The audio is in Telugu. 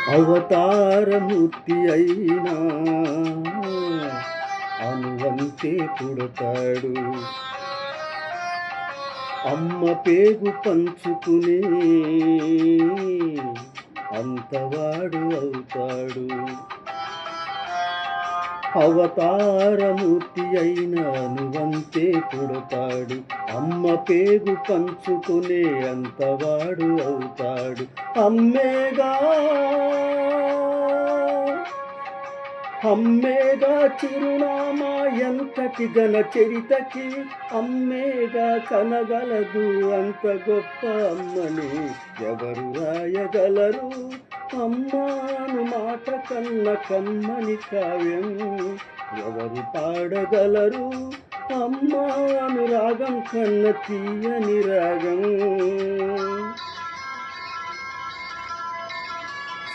అవతారమూర్తి అయినా అనువంతే పుడతాడు. అమ్మ పేగు పంచుకుని అంతవాడు అవుతాడు. అవతారమూర్తి అయిన అనువంతే పుడతాడు. అమ్మ పేగు పంచుకునే అంతవాడు అవుతాడు. అమ్మేగా చిరునామా ఎంతటి ఘన చరితకి. అమ్మేగా కనగలదు అంత గొప్ప అమ్మని ఎవరు రాయగలరు. అమ్మాను మాట కన్న కమ్మని కావ్యం ఎవరు పాడగలరు. అమ్మాను రాగం కన్న తీయని రాగం